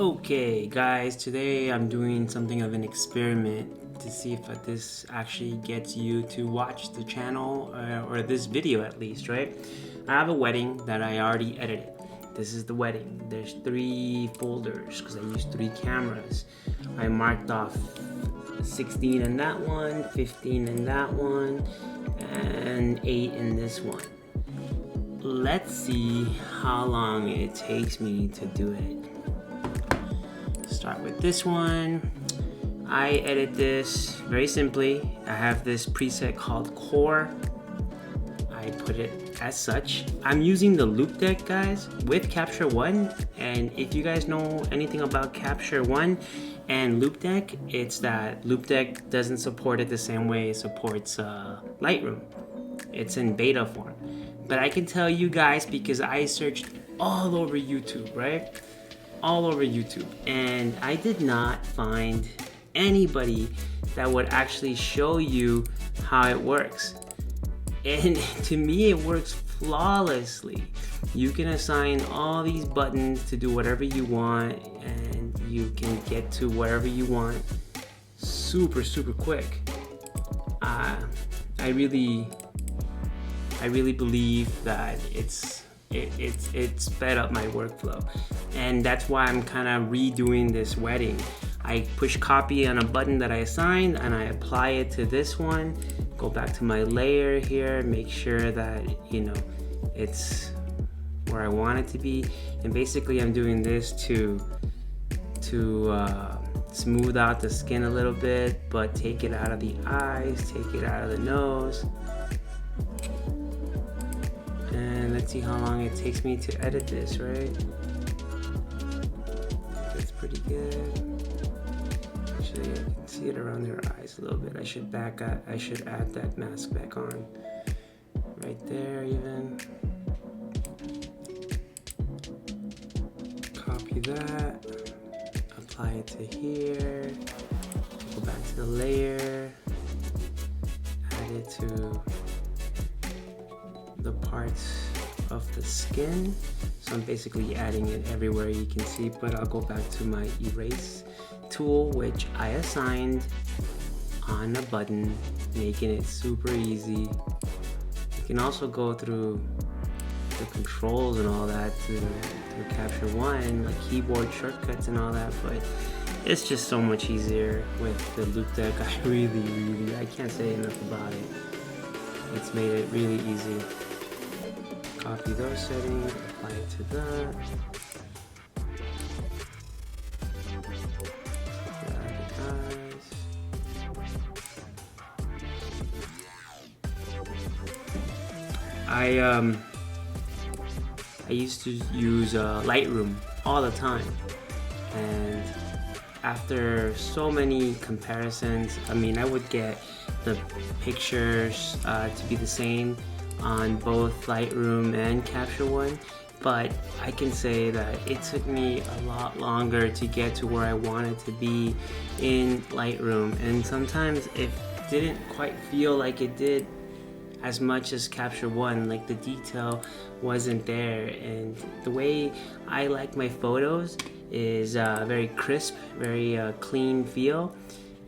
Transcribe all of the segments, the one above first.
Okay guys, today I'm doing something of an experiment to see if this actually gets you to watch the channel or this video at least, right? I have a wedding that I already edited. This is the wedding. There's 3 folders because I used 3 cameras. I marked off 16 in that one, 15 in that one, and 8 in this one. Let's see how long it takes me to do it. Start with this one. I edit this very simply. I have this preset called Core. I put it as such. I'm using the Loupedeck, guys, with Capture One. And if you guys know anything about Capture One and Loupedeck, it's that Loupedeck doesn't support it the same way it supports Lightroom. It's in beta form. But I can tell you guys because I searched all over YouTube, right? All over YouTube, and I did not find anybody that would actually show you how it works. And to me, it works flawlessly. You can assign all these buttons to do whatever you want, and you can get to wherever you want super quick. I really believe that it sped up my workflow, and that's why I'm kind of redoing this wedding. I push copy on a button that I assigned and I apply it to this one, go back to my layer here, make sure that it's where I want it to be, and basically I'm doing this to smooth out the skin a little bit, but take it out of the eyes, take it out of the nose. And let's see how long it takes me to edit this, right? That's pretty good. Actually, I can see it around their eyes a little bit. I should add that mask back on. Right there even. Copy that. Apply it to here. Go back to the layer. Add it to the parts of the skin. So I'm basically adding it everywhere you can see, but I'll go back to my erase tool, which I assigned on a button, making it super easy. You can also go through the controls and all that through Capture One, like keyboard shortcuts and all that, but it's just so much easier with the Loupedeck. I can't say enough about it. It's made it really easy. Copy those settings, apply it to that. I used to use Lightroom all the time, and after so many comparisons, I would get the pictures to be the same on both Lightroom and Capture One, but I can say that it took me a lot longer to get to where I wanted to be in Lightroom, and sometimes it didn't quite feel like it did as much as Capture One. Like the detail wasn't there, and the way I like my photos is very crisp, very clean feel.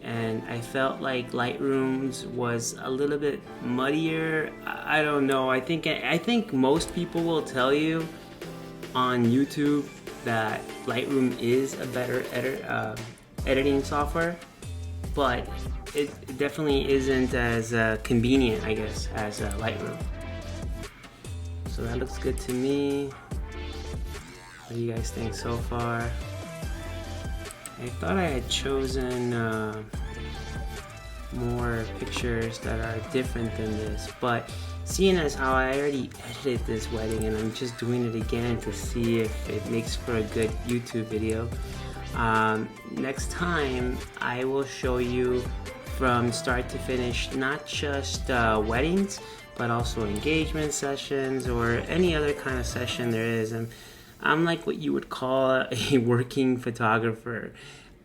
And I felt like Lightroom's was a little bit muddier. I don't know. I think most people will tell you on YouTube that Lightroom is a better editing software, but it definitely isn't as convenient, I guess, as Lightroom. So that looks good to me. What do you guys think so far? I thought I had chosen more pictures that are different than this, but seeing as how I already edited this wedding and I'm just doing it again to see if it makes for a good YouTube video, next time I will show you from start to finish, not just weddings, but also engagement sessions or any other kind of session there is. I'm like what you would call a working photographer.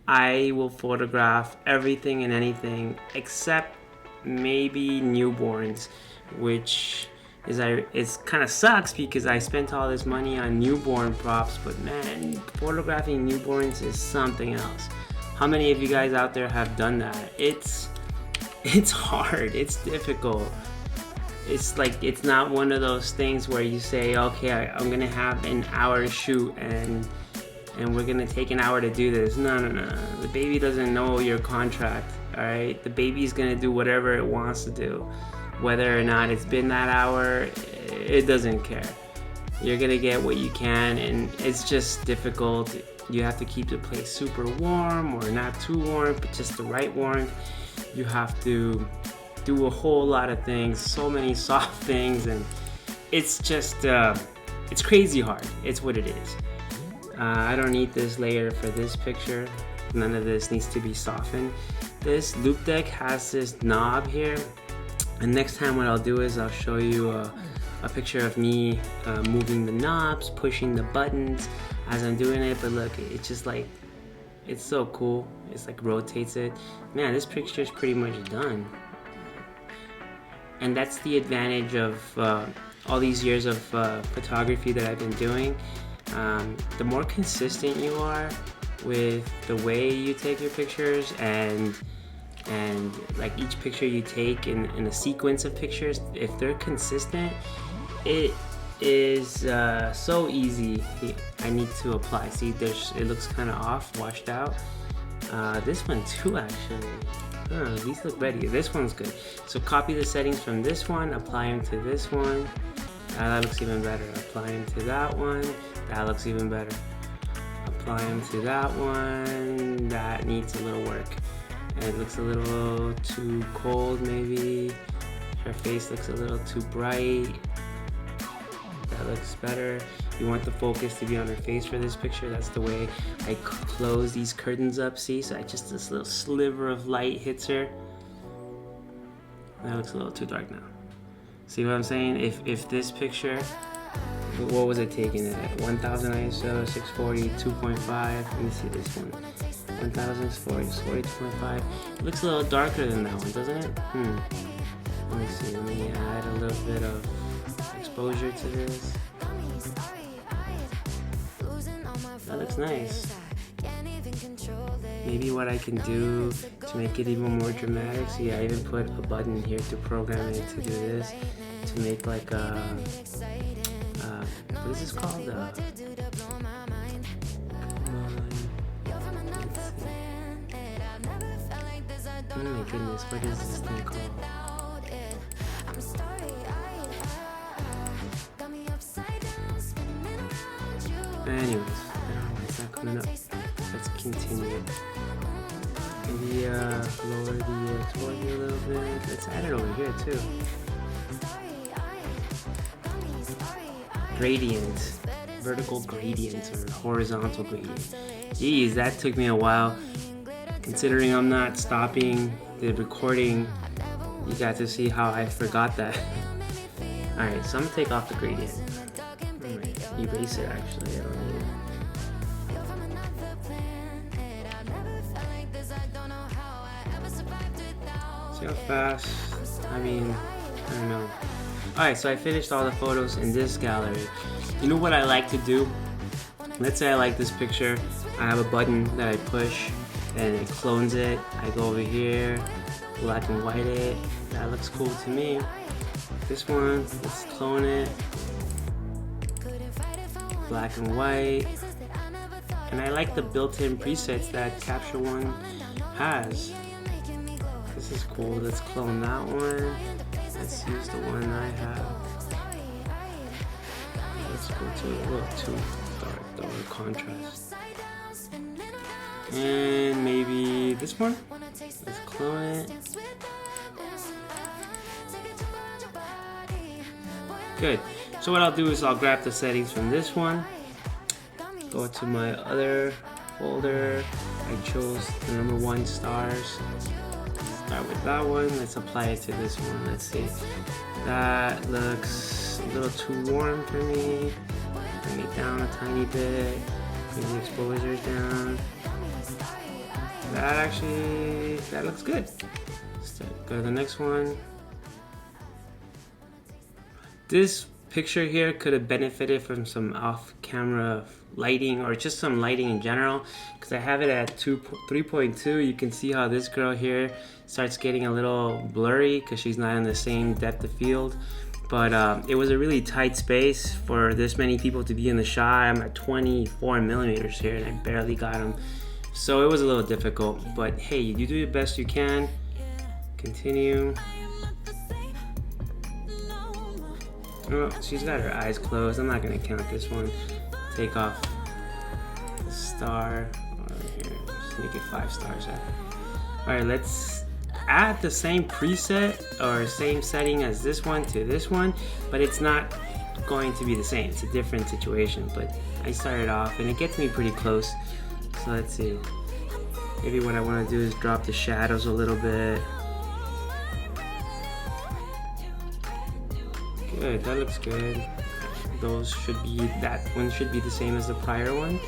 I will photograph everything and anything except maybe newborns, which is it's kind of sucks because I spent all this money on newborn props, but man, photographing newborns is something else. How many of you guys out there have done that? It's hard, it's difficult. It's like, it's not one of those things where you say, okay, I'm gonna have an hour to shoot and we're gonna take an hour to do this. No. The baby doesn't know your contract, all right? The baby's gonna do whatever it wants to do. Whether or not it's been that hour, it doesn't care. You're gonna get what you can, and it's just difficult. You have to keep the place super warm, or not too warm, but just the right warmth. You have to do a whole lot of things, so many soft things, and it's just, it's crazy hard. It's what it is. I don't need this layer for this picture. None of this needs to be softened. This Loupedeck has this knob here. And next time what I'll do is I'll show you a picture of me moving the knobs, pushing the buttons as I'm doing it. But look, it's just like, it's so cool. It's like rotates it. Man, this picture is pretty much done. And that's the advantage of all these years of photography that I've been doing. The more consistent you are with the way you take your pictures, and like each picture you take in a sequence of pictures, if they're consistent, it is so easy. I need to apply. See, it looks kind of off, washed out. This one too, actually. These look ready. This one's good. So copy the settings from this one, apply them to this one. That looks even better. Apply them to that one. That looks even better. Apply them to that one. That needs a little work. It looks a little too cold, maybe. Her face looks a little too bright. That looks better. You want the focus to be on her face for this picture. That's the way I close these curtains up, see? So this little sliver of light hits her. That looks a little too dark now. See what I'm saying? If this picture, what was it taken at? 1000 ISO, 640, 2.5. Let me see this one. 1000, 2.5. It looks a little darker than that one, doesn't it? Let me see. Let me add a little bit of exposure to this. That looks nice. Maybe what I can do to make it even more dramatic. See, I even put a button here to program it to do this, to make like a what is this called? Oh my goodness, what is this thing called? Anyways, it's not coming up. Let's continue. Maybe lower the exposure a little bit. Let's add it over here too. Gradient, vertical gradient or horizontal gradient. Geez, that took me a while. Considering I'm not stopping the recording, you got to see how I forgot that. Alright, so I'm gonna take off the gradient. Alright, erase it actually, I don't need it. See how fast? I mean, I don't know. Alright, so I finished all the photos in this gallery. You know what I like to do? Let's say I like this picture. I have a button that I push and it clones it. I go over here, black and white it. That looks cool to me. This one, let's clone it. Black and white. And I like the built-in presets that Capture One has. This is cool. Let's clone that one. Let's use the one I have. Let's go to a little too dark, though, contrast. And maybe this one. Let's clone it. Good. So what I'll do is I'll grab the settings from this one. Go to my other folder. I chose the number 1 stars. Start with that one. Let's apply it to this one. Let's see. That looks a little too warm for me. Bring it down a tiny bit. Bring the exposures down. That looks good. Let's go to the next one. This picture here could have benefited from some off-camera lighting or just some lighting in general, because I have it at 3.2. You can see how this girl here starts getting a little blurry because she's not in the same depth of field. But it was a really tight space for this many people to be in the shot. I'm at 24 millimeters here and I barely got them. So it was a little difficult, but hey, you do the best you can. Continue. Oh, she's got her eyes closed. I'm not gonna count this one. Take off the star. Here, just make it 5 stars. Alright, let's add the same preset or same setting as this one to this one, but it's not going to be the same. It's a different situation, but I started off and it gets me pretty close. So let's see. Maybe what I want to do is drop the shadows a little bit. Good, that looks good. That one should be the same as the prior one,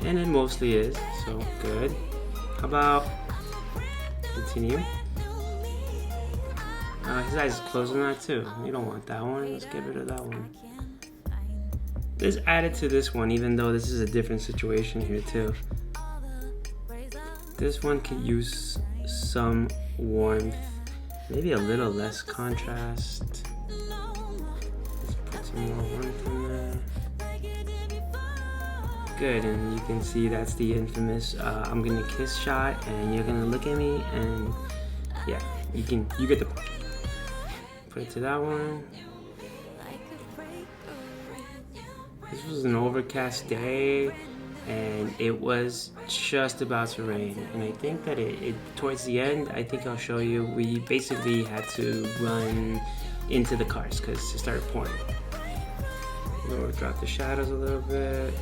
and it mostly is, so good. How about continue? His eyes is closed on that too. You don't want that one. Let's get rid of that one. This added to this one, even though this is a different situation here too. This one could use some warmth, maybe a little less contrast. More warmth in there. Good, and you can see that's the infamous I'm gonna kiss shot, and you're gonna look at me, and yeah, you get the point. Put it to that one. This was an overcast day, and it was just about to rain, and I think that it towards the end, I think I'll show you, we basically had to run into the cars because it started pouring. We'll drop the shadows a little bit.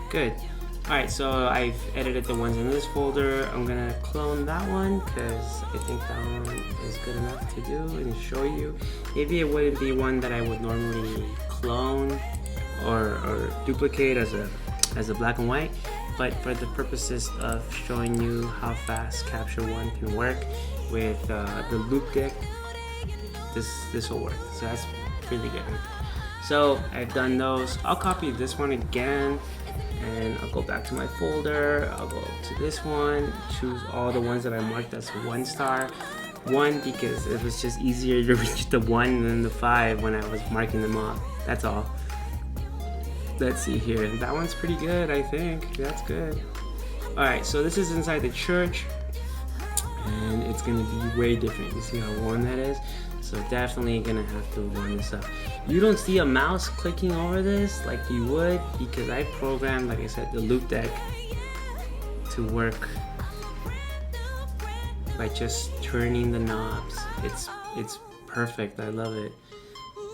Good. Alright, so I've edited the ones in this folder. I'm gonna clone that one because I think that one is good enough to do and show you. Maybe it wouldn't be one that I would normally clone or duplicate as a black and white, but for the purposes of showing you how fast Capture One can work with the Loupedeck, this will work. So that's really good. So I've done those. I'll copy this one again and I'll go back to my folder. I'll go to this one, choose all the ones that I marked as 1 star. 1 because it was just easier to reach the 1 than the 5 when I was marking them off. That's all. Let's see here. That one's pretty good, I think. That's good. Alright, so this is inside the church and it's gonna be way different. You see how warm that is? So definitely gonna have to warm this up. You don't see a mouse clicking over this like you would because I programmed, like I said, the Loupedeck to work by just turning the knobs. It's perfect. I love it.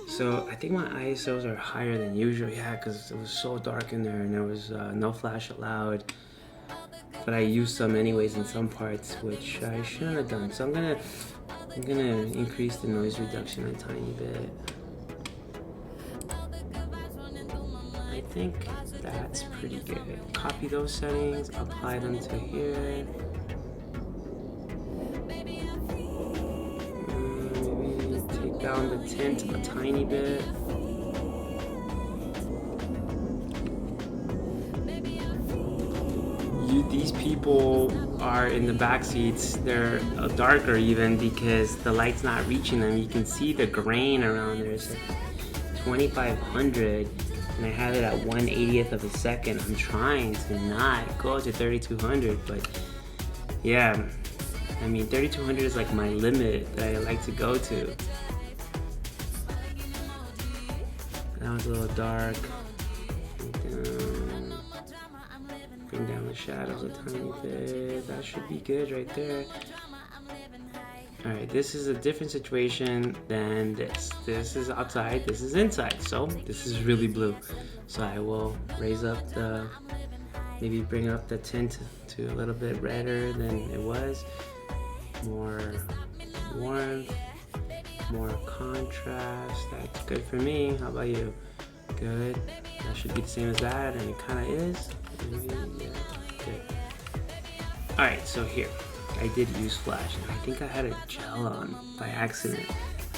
So I think my ISOs are higher than usual. Yeah, because it was so dark in there and there was no flash allowed. But I used some anyways in some parts, which I shouldn't have done. So I'm gonna increase the noise reduction a tiny bit. I think that's pretty good. Copy those settings, apply them to here. Maybe take down the tint a tiny bit. These people are in the back seats. They're darker even because the light's not reaching them. You can see the grain around there. It's like 2500 and I have it at 1/80th of a second. I'm trying to not go to 3200, but yeah, I mean 3200 is like my limit that I like to go to. That was a little dark. Bring down the shadows a tiny bit. That should be good right there. Alright, this is a different situation than this. This is outside, this is inside. So this is really blue. So I will raise up maybe bring up the tint to a little bit redder than it was. More warmth, more contrast. That's good for me. How about you? Good. That should be the same as that, and it kind of is. Yeah, good. Alright, so here, I did use flash, and I think I had a gel on by accident.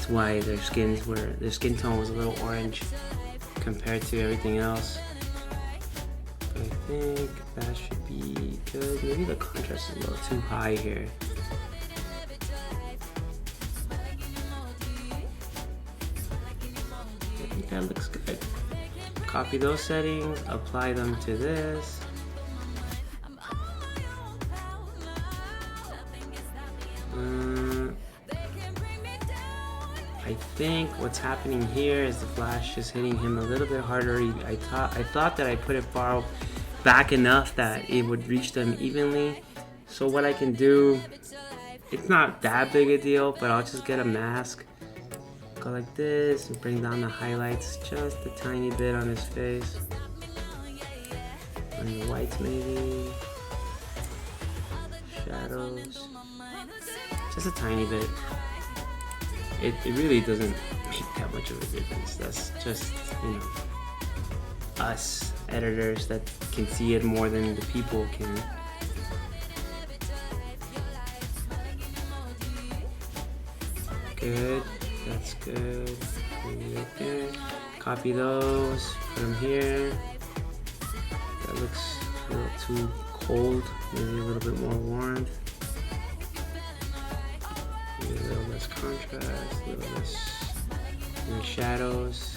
That's why their skin tone was a little orange compared to everything else. But I think that should be good. Maybe the contrast is a little too high here. I think that looks good. Copy those settings, apply them to this. I think what's happening here is the flash is hitting him a little bit harder. I thought that I put it far back enough that it would reach them evenly. So what I can do, it's not that big a deal, but I'll just get a mask, go like this, and bring down the highlights just a tiny bit on his face. And the whites maybe, shadows, just a tiny bit. It really doesn't make that much of a difference. That's just, you know, us editors that can see it more than the people can. Good, that's good. Right there. Copy those, put them here. That looks a little too cold, maybe a little bit more warmth. A little less contrast, a little less shadows.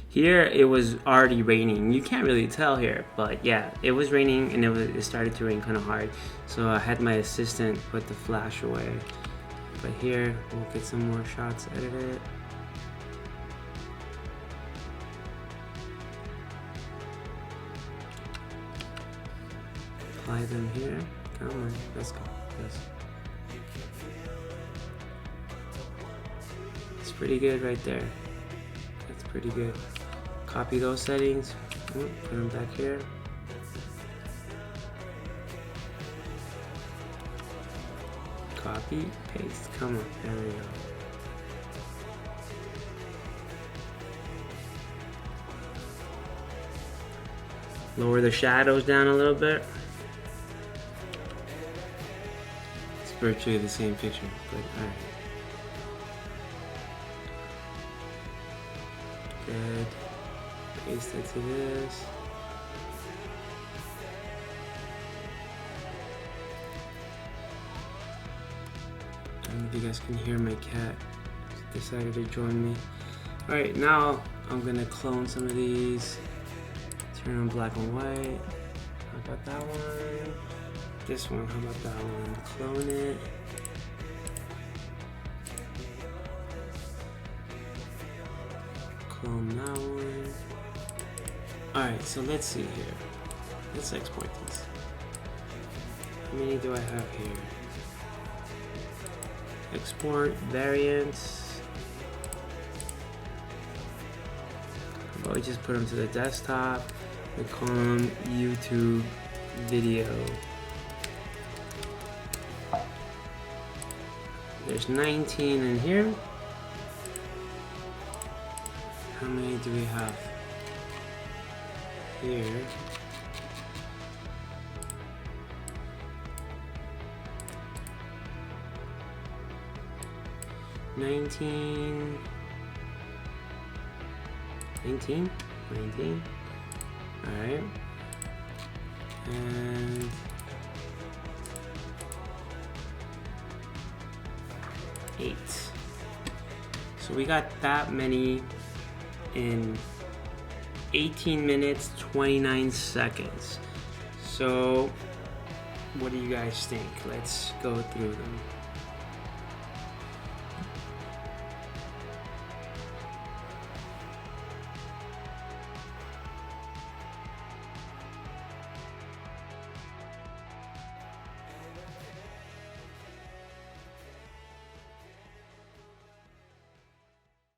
Here it was already raining. You can't really tell here, but yeah, it was raining and it started to rain kind of hard. So I had my assistant put the flash away. But here we'll get some more shots edited. Apply them here. Come on, let's go. Yes. It's pretty good right there. That's pretty good. Copy those settings. Put them back here. Copy, paste. Come on, there we go. Lower the shadows down a little bit. Virtually the same picture, but alright. Good. Paste it to this. I don't know if you guys can hear my cat. Decided to join me. Alright, now I'm gonna clone some of these. Turn on black and white. How about that one? This one, how about that one? Clone it. Clone that one. Alright, so let's see here. Let's export these. How many do I have here? Export, variants. But we just put them to the desktop. We call them YouTube video. There's 19 in here. How many do we have here? Nineteen. Alright. And eight. So we got that many in 18 minutes, 29 seconds. So what do you guys think? Let's go through them.